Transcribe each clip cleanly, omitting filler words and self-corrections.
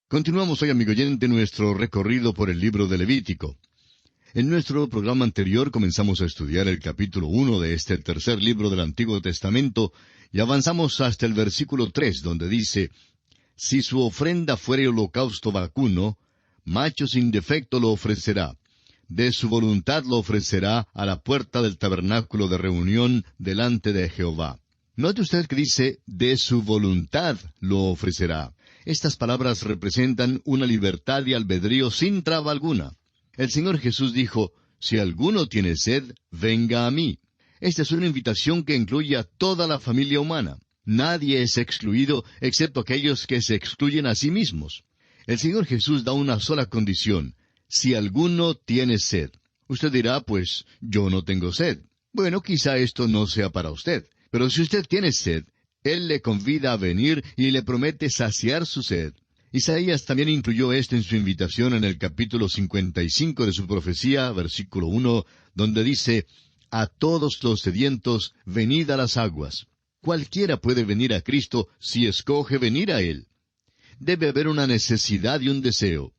Continuamos hoy, amigo oyente, nuestro recorrido por el libro de Levítico. En nuestro programa anterior comenzamos a estudiar el capítulo 1 de este tercer libro del Antiguo Testamento y avanzamos hasta el versículo 3, donde dice: «Si su ofrenda fuere holocausto vacuno, macho sin defecto lo ofrecerá. De su voluntad lo ofrecerá a la puerta del tabernáculo de reunión delante de Jehová». Note usted que dice: «de su voluntad lo ofrecerá». Estas palabras representan una libertad de albedrío sin traba alguna. El Señor Jesús dijo: «Si alguno tiene sed, venga a mí». Esta es una invitación que incluye a toda la familia humana. Nadie es excluido excepto aquellos que se excluyen a sí mismos. El Señor Jesús da una sola condición: si alguno tiene sed. Usted dirá: «Pues yo no tengo sed». Bueno, quizá esto no sea para usted. Pero si usted tiene sed, Él le convida a venir y le promete saciar su sed. Isaías también incluyó esto en su invitación en el capítulo 55 de su profecía, versículo 1, donde dice: «A todos los sedientos, venid a las aguas». Cualquiera puede venir a Cristo si escoge venir a Él. Debe haber una necesidad y un deseo.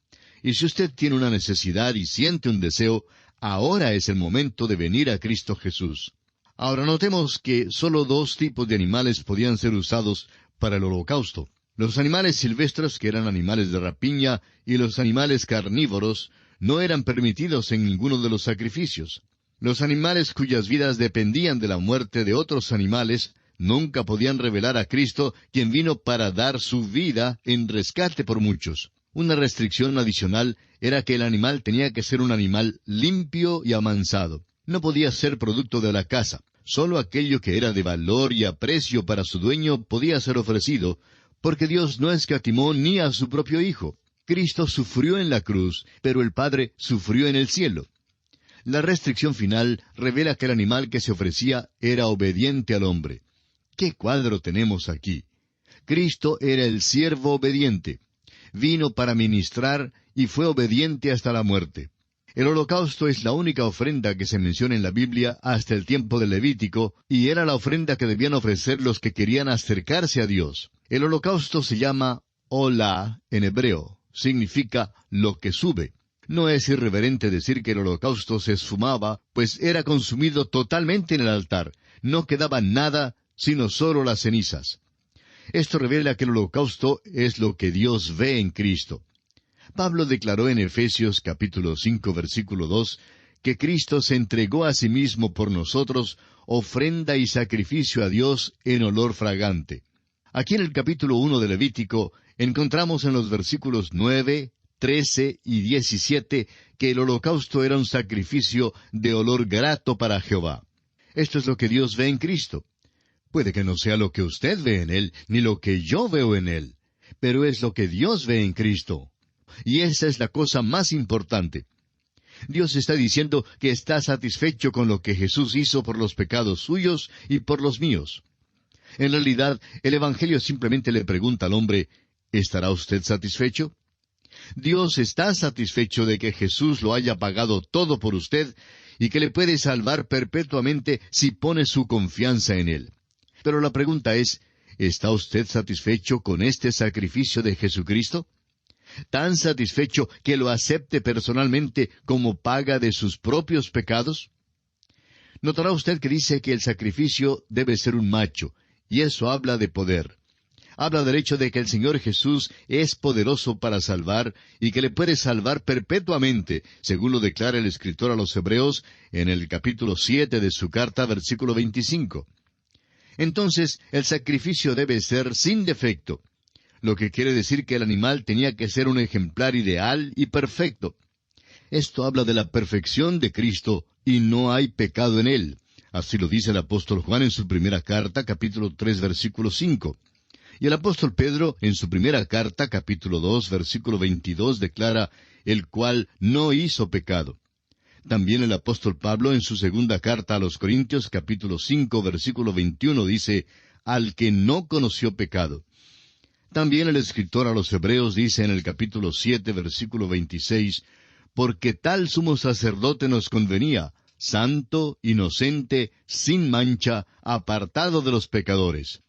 Y si usted tiene una necesidad y siente un deseo, ahora es el momento de venir a Cristo Jesús. Ahora notemos que solo dos tipos de animales podían ser usados para el holocausto: los animales silvestres, que eran animales de rapiña, y los animales carnívoros, no eran permitidos en ninguno de los sacrificios. Los animales cuyas vidas dependían de la muerte de otros animales nunca podían revelar a Cristo, quien vino para dar su vida en rescate por muchos. Una restricción adicional era que el animal tenía que ser un animal limpio y amansado. No podía ser producto de la caza. Solo aquello que era de valor y aprecio para su dueño podía ser ofrecido, porque Dios no escatimó ni a su propio Hijo. Cristo sufrió en la cruz, pero el Padre sufrió en el cielo. La restricción final revela que el animal que se ofrecía era obediente al hombre. ¿Qué cuadro tenemos aquí? Cristo era el siervo obediente. Vino para ministrar y fue obediente hasta la muerte. El holocausto es la única ofrenda que se menciona en la Biblia hasta el tiempo del Levítico, y era la ofrenda que debían ofrecer los que querían acercarse a Dios. El holocausto se llama Olá en hebreo. Significa lo que sube. No es irreverente decir que el holocausto se esfumaba, pues era consumido totalmente en el altar. No quedaba nada, sino solo las cenizas. Esto revela que el holocausto es lo que Dios ve en Cristo. Pablo declaró en Efesios capítulo 5 versículo 2 que Cristo se entregó a sí mismo por nosotros, ofrenda y sacrificio a Dios en olor fragante. Aquí en el capítulo 1 de Levítico encontramos en los versículos 9, 13 y 17 que el holocausto era un sacrificio de olor grato para Jehová. Esto es lo que Dios ve en Cristo. Puede que no sea lo que usted ve en Él, ni lo que yo veo en Él, pero es lo que Dios ve en Cristo. Y esa es la cosa más importante. Dios está diciendo que está satisfecho con lo que Jesús hizo por los pecados suyos y por los míos. En realidad, el Evangelio simplemente le pregunta al hombre: ¿estará usted satisfecho? Dios está satisfecho de que Jesús lo haya pagado todo por usted y que le puede salvar perpetuamente si pone su confianza en Él. Pero la pregunta es: ¿está usted satisfecho con este sacrificio de Jesucristo? ¿Tan satisfecho que lo acepte personalmente como paga de sus propios pecados? Notará usted que dice que el sacrificio debe ser un macho, y eso habla de poder. Habla del hecho de que el Señor Jesús es poderoso para salvar y que le puede salvar perpetuamente, según lo declara el escritor a los Hebreos en el capítulo 7 de su carta, versículo 25. Entonces, el sacrificio debe ser sin defecto, lo que quiere decir que el animal tenía que ser un ejemplar ideal y perfecto. Esto habla de la perfección de Cristo, y no hay pecado en Él. Así lo dice el apóstol Juan en su primera carta, capítulo 3, versículo 5. Y el apóstol Pedro, en su primera carta, capítulo 2, versículo 22, declara: «el cual no hizo pecado». También el apóstol Pablo, en su segunda carta a los Corintios, capítulo 5, versículo 21, dice: «al que no conoció pecado». También el escritor a los Hebreos dice en el capítulo 7, versículo 26, «porque tal sumo sacerdote nos convenía, santo, inocente, sin mancha, apartado de los pecadores».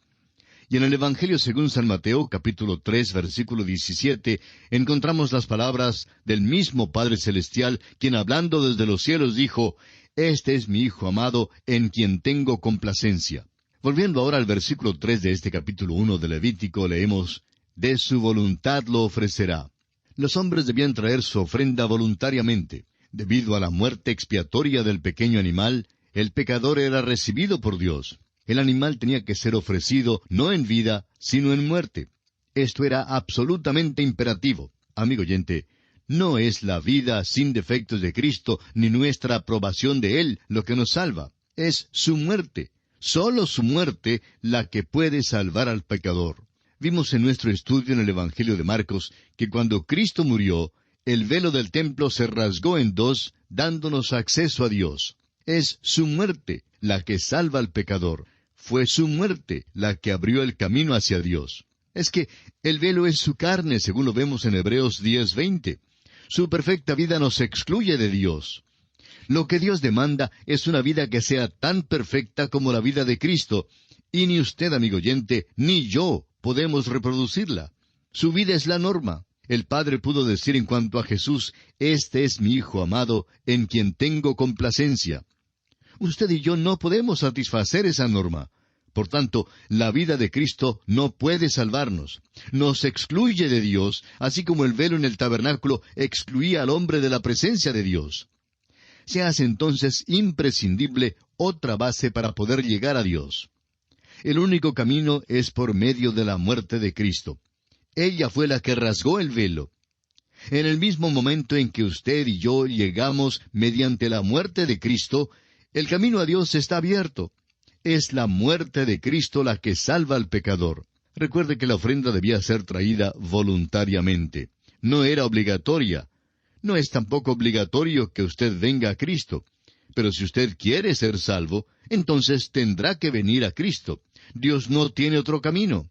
Y en el Evangelio según San Mateo, capítulo 3, versículo 17, encontramos las palabras del mismo Padre Celestial, quien hablando desde los cielos dijo, «Este es mi Hijo amado, en quien tengo complacencia». Volviendo ahora al versículo 3 de este capítulo 1 de Levítico, leemos, «De su voluntad lo ofrecerá». Los hombres debían traer su ofrenda voluntariamente. Debido a la muerte expiatoria del pequeño animal, el pecador era recibido por Dios. El animal tenía que ser ofrecido no en vida, sino en muerte. Esto era absolutamente imperativo. Amigo oyente, no es la vida sin defectos de Cristo, ni nuestra aprobación de Él lo que nos salva. Es su muerte, sólo su muerte, la que puede salvar al pecador. Vimos en nuestro estudio en el Evangelio de Marcos que cuando Cristo murió, el velo del templo se rasgó en dos, dándonos acceso a Dios. Es su muerte la que salva al pecador. Fue su muerte la que abrió el camino hacia Dios. Es que el velo es su carne, según lo vemos en Hebreos 10:20. Su perfecta vida nos excluye de Dios. Lo que Dios demanda es una vida que sea tan perfecta como la vida de Cristo, y ni usted, amigo oyente, ni yo podemos reproducirla. Su vida es la norma. El Padre pudo decir en cuanto a Jesús, «Este es mi Hijo amado, en quien tengo complacencia». Usted y yo no podemos satisfacer esa norma. Por tanto, la vida de Cristo no puede salvarnos. Nos excluye de Dios, así como el velo en el tabernáculo excluía al hombre de la presencia de Dios. Se hace entonces imprescindible otra base para poder llegar a Dios. El único camino es por medio de la muerte de Cristo. Ella fue la que rasgó el velo. En el mismo momento en que usted y yo llegamos mediante la muerte de Cristo, el camino a Dios está abierto. Es la muerte de Cristo la que salva al pecador. Recuerde que la ofrenda debía ser traída voluntariamente. No era obligatoria. No es tampoco obligatorio que usted venga a Cristo. Pero si usted quiere ser salvo, entonces tendrá que venir a Cristo. Dios no tiene otro camino.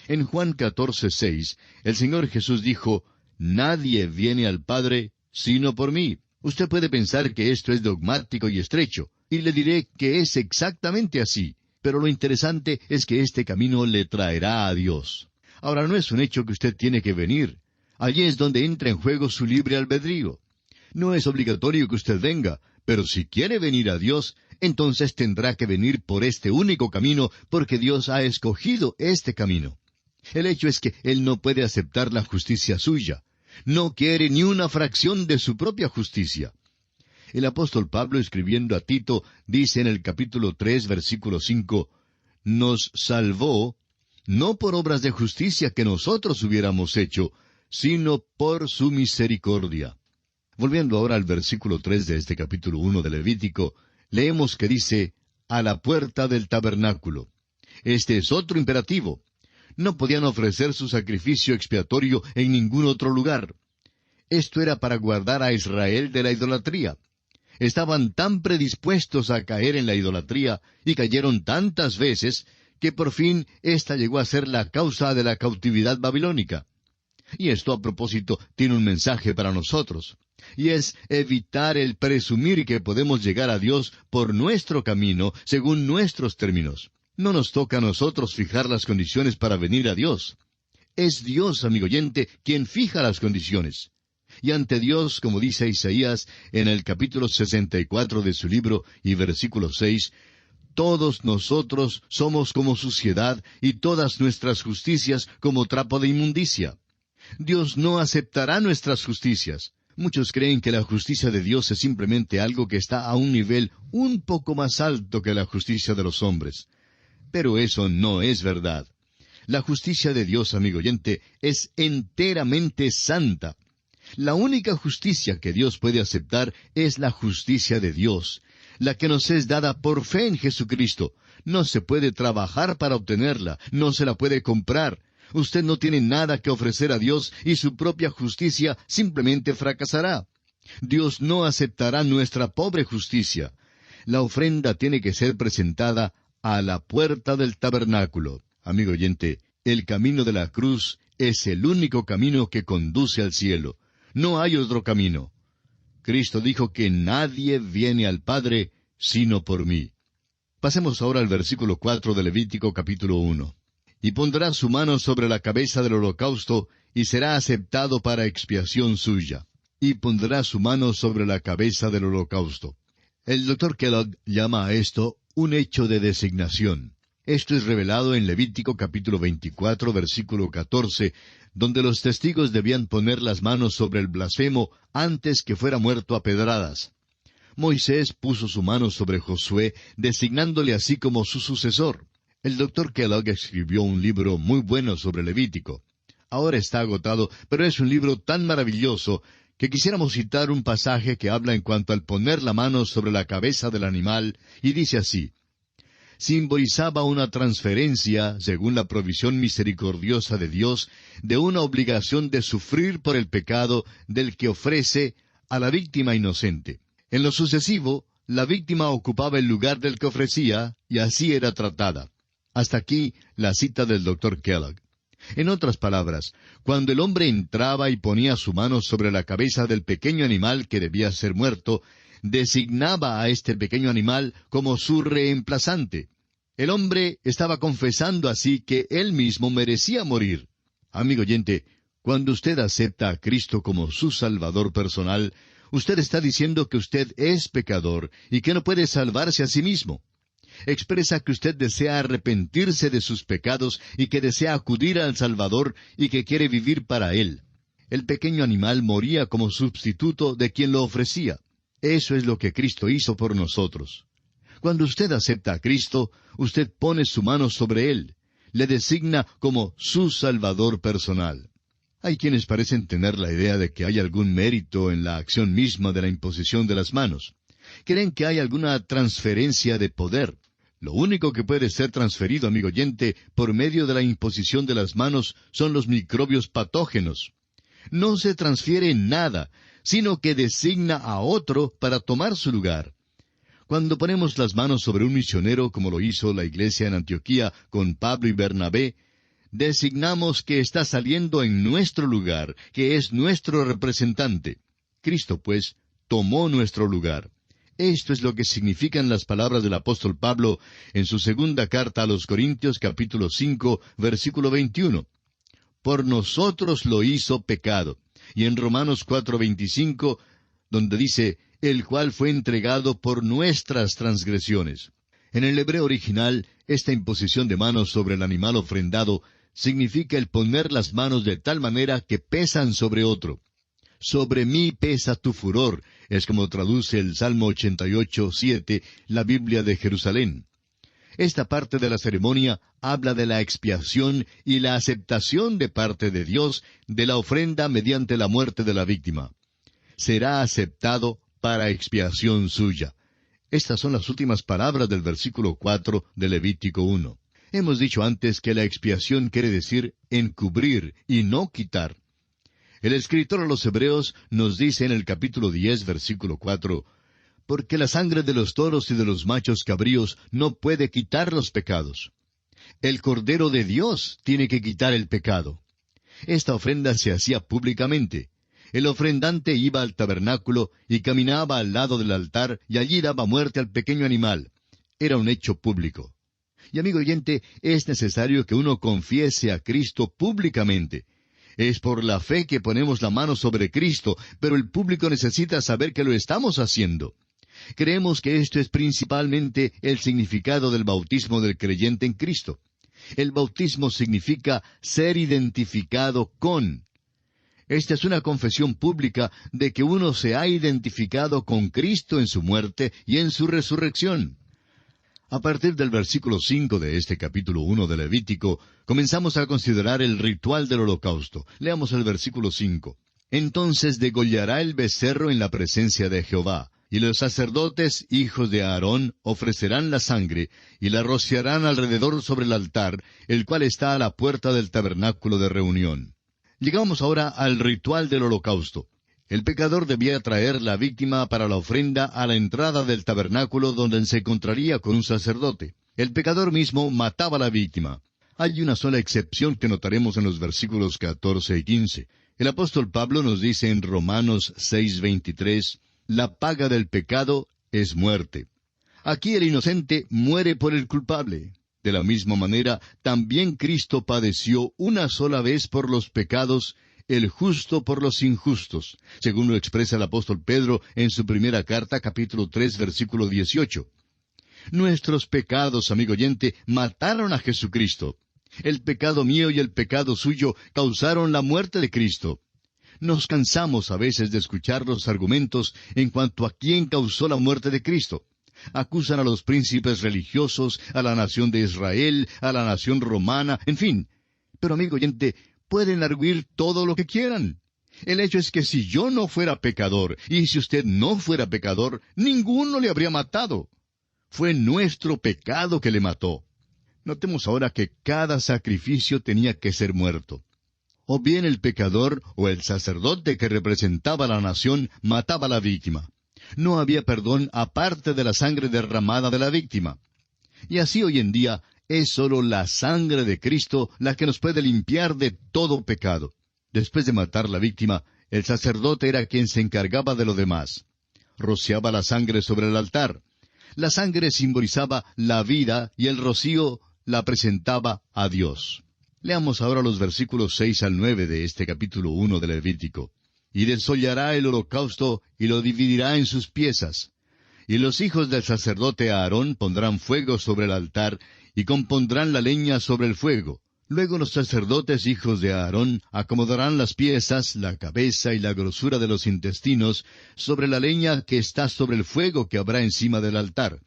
En Juan 14:6, el Señor Jesús dijo, «Nadie viene al Padre sino por mí». Usted puede pensar que esto es dogmático y estrecho, y le diré que es exactamente así. Pero lo interesante es que este camino le traerá a Dios. Ahora, no es un hecho que usted tiene que venir. Allí es donde entra en juego su libre albedrío. No es obligatorio que usted venga, pero si quiere venir a Dios, entonces tendrá que venir por este único camino, porque Dios ha escogido este camino. El hecho es que Él no puede aceptar la justicia suya. No quiere ni una fracción de su propia justicia. El apóstol Pablo, escribiendo a Tito, dice en el capítulo 3, versículo 5, «Nos salvó, no por obras de justicia que nosotros hubiéramos hecho, sino por su misericordia». Volviendo ahora al versículo 3 de este capítulo 1 de Levítico, leemos que dice, «a la puerta del tabernáculo». Este es otro imperativo. No podían ofrecer su sacrificio expiatorio en ningún otro lugar. Esto era para guardar a Israel de la idolatría. Estaban tan predispuestos a caer en la idolatría, y cayeron tantas veces, que por fin ésta llegó a ser la causa de la cautividad babilónica. Y esto a propósito tiene un mensaje para nosotros, y es evitar el presumir que podemos llegar a Dios por nuestro camino, según nuestros términos. No nos toca a nosotros fijar las condiciones para venir a Dios. Es Dios, amigo oyente, quien fija las condiciones. Y ante Dios, como dice Isaías en el capítulo 64 de su libro y versículo 6, «Todos nosotros somos como suciedad, y todas nuestras justicias como trapo de inmundicia». Dios no aceptará nuestras justicias. Muchos creen que la justicia de Dios es simplemente algo que está a un nivel un poco más alto que la justicia de los hombres. Pero eso no es verdad. La justicia de Dios, amigo oyente, es enteramente santa. La única justicia que Dios puede aceptar es la justicia de Dios, la que nos es dada por fe en Jesucristo. No se puede trabajar para obtenerla, no se la puede comprar. Usted no tiene nada que ofrecer a Dios y su propia justicia simplemente fracasará. Dios no aceptará nuestra pobre justicia. La ofrenda tiene que ser presentada a la puerta del tabernáculo. Amigo oyente, el camino de la cruz es el único camino que conduce al cielo. No hay otro camino. Cristo dijo que nadie viene al Padre sino por mí. Pasemos ahora al versículo 4 de Levítico capítulo 1. y pondrá su mano sobre la cabeza del holocausto, y será aceptado para expiación suya. Y pondrá su mano sobre la cabeza del holocausto. El Dr. Kellogg llama a esto un hecho de designación. Esto es revelado en Levítico capítulo 24, versículo 14, donde los testigos debían poner las manos sobre el blasfemo antes que fuera muerto a pedradas. Moisés puso su mano sobre Josué, designándole así como su sucesor. El Dr. Kellogg escribió un libro muy bueno sobre Levítico. Ahora está agotado, pero es un libro tan maravilloso que quisiéramos citar un pasaje que habla en cuanto al poner la mano sobre la cabeza del animal, y dice así: simbolizaba una transferencia, según la provisión misericordiosa de Dios, de una obligación de sufrir por el pecado del que ofrece a la víctima inocente. En lo sucesivo, la víctima ocupaba el lugar del que ofrecía, y así era tratada. Hasta aquí la cita del Dr. Kellogg. En otras palabras, cuando el hombre entraba y ponía su mano sobre la cabeza del pequeño animal que debía ser muerto, designaba a este pequeño animal como su reemplazante. El hombre estaba confesando así que él mismo merecía morir. Amigo oyente, cuando usted acepta a Cristo como su Salvador personal, usted está diciendo que usted es pecador y que no puede salvarse a sí mismo. Expresa que usted desea arrepentirse de sus pecados y que desea acudir al Salvador y que quiere vivir para Él. El pequeño animal moría como sustituto de quien lo ofrecía. Eso es lo que Cristo hizo por nosotros. Cuando usted acepta a Cristo, usted pone su mano sobre Él. Le designa como su Salvador personal. Hay quienes parecen tener la idea de que hay algún mérito en la acción misma de la imposición de las manos. Creen que hay alguna transferencia de poder. Lo único que puede ser transferido, amigo oyente, por medio de la imposición de las manos son los microbios patógenos. No se transfiere nada, sino que designa a otro para tomar su lugar. Cuando ponemos las manos sobre un misionero, como lo hizo la iglesia en Antioquía con Pablo y Bernabé, designamos que está saliendo en nuestro lugar, que es nuestro representante. Cristo, pues, tomó nuestro lugar. Esto es lo que significan las palabras del apóstol Pablo en su segunda carta a los Corintios, capítulo 5, versículo 21. Por nosotros lo hizo pecado. Y en Romanos 4:25, donde dice, el cual fue entregado por nuestras transgresiones. En el hebreo original, esta imposición de manos sobre el animal ofrendado significa el poner las manos de tal manera que pesan sobre otro. Sobre mí pesa tu furor, es como traduce el Salmo 88:7, la Biblia de Jerusalén. Esta parte de la ceremonia habla de la expiación y la aceptación de parte de Dios de la ofrenda mediante la muerte de la víctima. Será aceptado para expiación suya. Estas son las últimas palabras del versículo 4 de Levítico 1. Hemos dicho antes que la expiación quiere decir encubrir y no quitar. El escritor a los Hebreos nos dice en el capítulo 10, versículo 4, porque la sangre de los toros y de los machos cabríos no puede quitar los pecados. El Cordero de Dios tiene que quitar el pecado. Esta ofrenda se hacía públicamente. El ofrendante iba al tabernáculo y caminaba al lado del altar y allí daba muerte al pequeño animal. Era un hecho público. Y amigo oyente, es necesario que uno confiese a Cristo públicamente. Es por la fe que ponemos la mano sobre Cristo, pero el público necesita saber que lo estamos haciendo. Creemos que esto es principalmente el significado del bautismo del creyente en Cristo. El bautismo significa ser identificado con. Esta es una confesión pública de que uno se ha identificado con Cristo en su muerte y en su resurrección. A partir del versículo 5 de este capítulo 1 de Levítico, comenzamos a considerar el ritual del holocausto. Leamos el versículo 5. Entonces degollará el becerro en la presencia de Jehová, y los sacerdotes, hijos de Aarón, ofrecerán la sangre, y la rociarán alrededor sobre el altar, el cual está a la puerta del tabernáculo de reunión. Llegamos ahora al ritual del holocausto. El pecador debía traer la víctima para la ofrenda a la entrada del tabernáculo donde se encontraría con un sacerdote. El pecador mismo mataba a la víctima. Hay una sola excepción que notaremos en los versículos 14 y 15. El apóstol Pablo nos dice en Romanos 6:23, la paga del pecado es muerte. Aquí el inocente muere por el culpable. De la misma manera, también Cristo padeció una sola vez por los pecados, el justo por los injustos, según lo expresa el apóstol Pedro en su primera carta, capítulo 3, versículo 18. Nuestros pecados, amigo oyente, mataron a Jesucristo. El pecado mío y el pecado suyo causaron la muerte de Cristo. Nos cansamos a veces de escuchar los argumentos en cuanto a quién causó la muerte de Cristo. Acusan a los príncipes religiosos, a la nación de Israel, a la nación romana, en fin. Pero, amigo oyente, pueden arguir todo lo que quieran. El hecho es que si yo no fuera pecador, y si usted no fuera pecador, ninguno le habría matado. Fue nuestro pecado que le mató. Notemos ahora que cada sacrificio tenía que ser muerto. O bien el pecador o el sacerdote que representaba a la nación mataba a la víctima. No había perdón aparte de la sangre derramada de la víctima. Y así hoy en día es sólo la sangre de Cristo la que nos puede limpiar de todo pecado. Después de matar a la víctima, el sacerdote era quien se encargaba de lo demás. Rociaba la sangre sobre el altar. La sangre simbolizaba la vida y el rocío la presentaba a Dios. Leamos ahora los versículos 6 al 9 de este capítulo 1 de Levítico. Y desollará el holocausto y lo dividirá en sus piezas. Y los hijos del sacerdote Aarón pondrán fuego sobre el altar y compondrán la leña sobre el fuego. Luego los sacerdotes hijos de Aarón acomodarán las piezas, la cabeza y la grosura de los intestinos sobre la leña que está sobre el fuego que habrá encima del altar.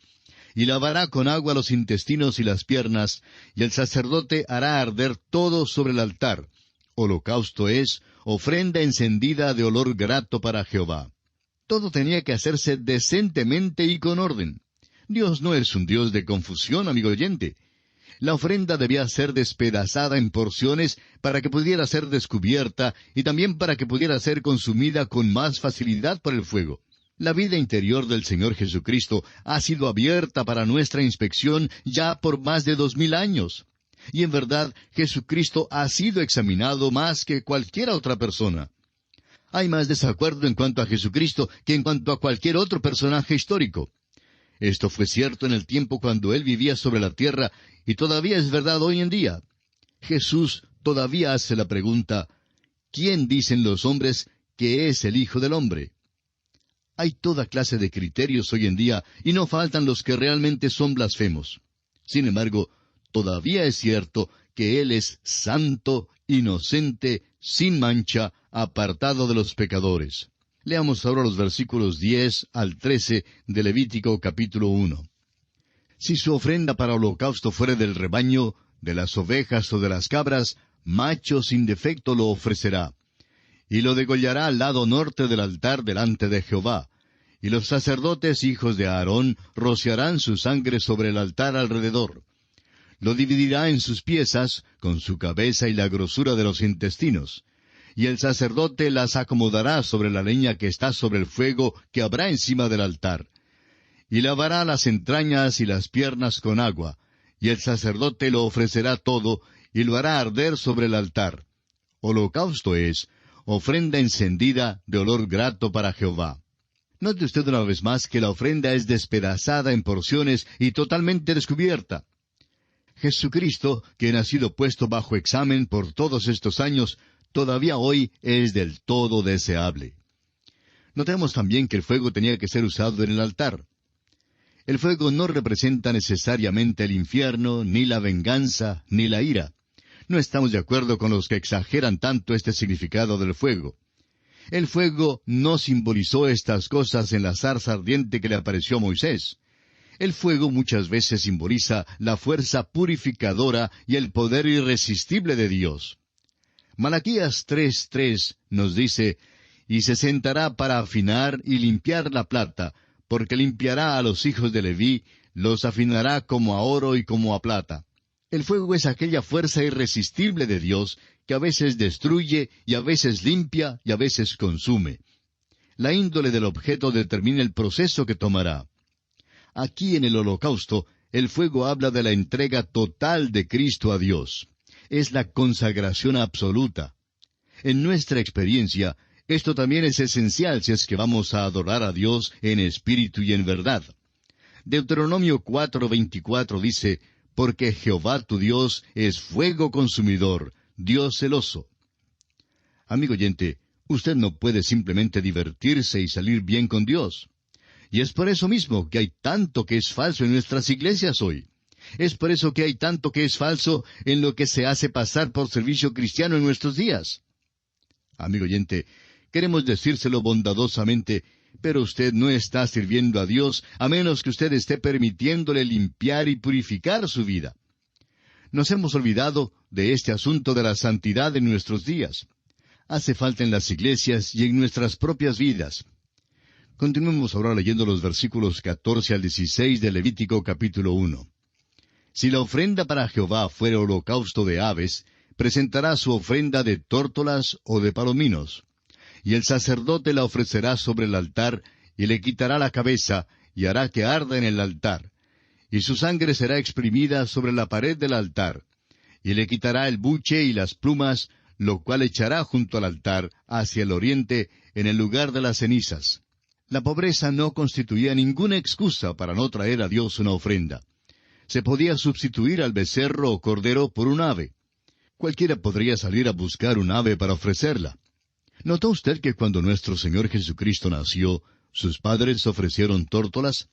Y lavará con agua los intestinos y las piernas, y el sacerdote hará arder todo sobre el altar. Holocausto es, ofrenda encendida de olor grato para Jehová. Todo tenía que hacerse decentemente y con orden. Dios no es un Dios de confusión, amigo oyente. La ofrenda debía ser despedazada en porciones para que pudiera ser descubierta y también para que pudiera ser consumida con más facilidad por el fuego. La vida interior del Señor Jesucristo ha sido abierta para nuestra inspección ya por más de 2000 años. Y en verdad, Jesucristo ha sido examinado más que cualquier otra persona. Hay más desacuerdo en cuanto a Jesucristo que en cuanto a cualquier otro personaje histórico. Esto fue cierto en el tiempo cuando Él vivía sobre la tierra, y todavía es verdad hoy en día. Jesús todavía hace la pregunta, ¿quién dicen los hombres que es el Hijo del Hombre? Hay toda clase de criterios hoy en día, y no faltan los que realmente son blasfemos. Sin embargo, todavía es cierto que Él es santo, inocente, sin mancha, apartado de los pecadores. Leamos ahora los versículos 10 al 13 de Levítico capítulo 1. Si su ofrenda para holocausto fuere del rebaño, de las ovejas o de las cabras, macho sin defecto lo ofrecerá. Y lo degollará al lado norte del altar delante de Jehová. Y los sacerdotes hijos de Aarón rociarán su sangre sobre el altar alrededor. Lo dividirá en sus piezas, con su cabeza y la grosura de los intestinos. Y el sacerdote las acomodará sobre la leña que está sobre el fuego que habrá encima del altar. Y lavará las entrañas y las piernas con agua, y el sacerdote lo ofrecerá todo, y lo hará arder sobre el altar. Holocausto es, ofrenda encendida de olor grato para Jehová. Note usted una vez más que la ofrenda es despedazada en porciones y totalmente descubierta. Jesucristo, quien ha sido puesto bajo examen por todos estos años, todavía hoy es del todo deseable. Notemos también que el fuego tenía que ser usado en el altar. El fuego no representa necesariamente el infierno, ni la venganza, ni la ira. No estamos de acuerdo con los que exageran tanto este significado del fuego. El fuego no simbolizó estas cosas en la zarza ardiente que le apareció a Moisés. El fuego muchas veces simboliza la fuerza purificadora y el poder irresistible de Dios. Malaquías 3:3 nos dice, «Y se sentará para afinar y limpiar la plata, porque limpiará a los hijos de Leví, los afinará como a oro y como a plata». El fuego es aquella fuerza irresistible de Dios que a veces destruye y a veces limpia y a veces consume. La índole del objeto determina el proceso que tomará. Aquí en el holocausto, el fuego habla de la entrega total de Cristo a Dios. Es la consagración absoluta. En nuestra experiencia, esto también es esencial si es que vamos a adorar a Dios en espíritu y en verdad. Deuteronomio 4:24 dice, porque Jehová tu Dios es fuego consumidor, Dios celoso. Amigo oyente, usted no puede simplemente divertirse y salir bien con Dios. Y es por eso mismo que hay tanto que es falso en nuestras iglesias hoy. Es por eso que hay tanto que es falso en lo que se hace pasar por servicio cristiano en nuestros días. Amigo oyente, queremos decírselo bondadosamente, pero usted no está sirviendo a Dios a menos que usted esté permitiéndole limpiar y purificar su vida. Nos hemos olvidado de este asunto de la santidad en nuestros días. Hace falta en las iglesias y en nuestras propias vidas. Continuemos ahora leyendo los versículos 14 al 16 de Levítico capítulo 1. Si la ofrenda para Jehová fuera holocausto de aves, presentará su ofrenda de tórtolas o de palominos. Y el sacerdote la ofrecerá sobre el altar, y le quitará la cabeza, y hará que arda en el altar. Y su sangre será exprimida sobre la pared del altar. Y le quitará el buche y las plumas, lo cual echará junto al altar, hacia el oriente, en el lugar de las cenizas. La pobreza no constituía ninguna excusa para no traer a Dios una ofrenda. Se podía sustituir al becerro o cordero por un ave. Cualquiera podría salir a buscar un ave para ofrecerla. ¿Notó usted que cuando nuestro Señor Jesucristo nació, sus padres ofrecieron tórtolas?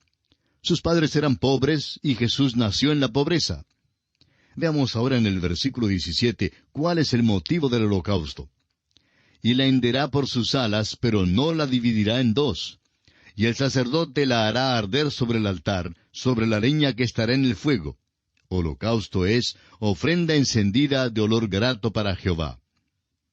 Sus padres eran pobres y Jesús nació en la pobreza. Veamos ahora en el versículo 17 cuál es el motivo del holocausto. Y la henderá por sus alas, pero no la dividirá en dos. Y el sacerdote la hará arder sobre el altar, sobre la leña que estará en el fuego. Holocausto es ofrenda encendida de olor grato para Jehová.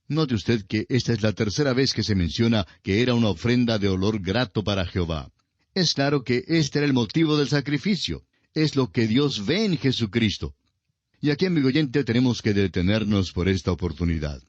Note usted que esta es la tercera vez que se menciona que era una ofrenda de olor grato para Jehová. Es claro que este era el motivo del sacrificio. Es lo que Dios ve en Jesucristo. Y aquí, amigo oyente, tenemos que detenernos por esta oportunidad.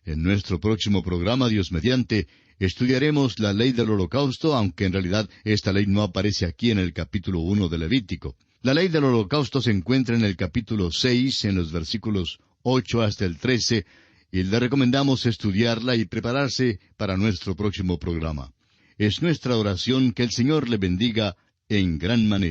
En nuestro próximo programa, Dios mediante, estudiaremos la ley del holocausto, aunque en realidad esta ley no aparece aquí en el capítulo 1 de Levítico. La ley del holocausto se encuentra en el capítulo 6, en los versículos 8 hasta el 13, y le recomendamos estudiarla y prepararse para nuestro próximo programa. Es nuestra oración que el Señor le bendiga en gran manera.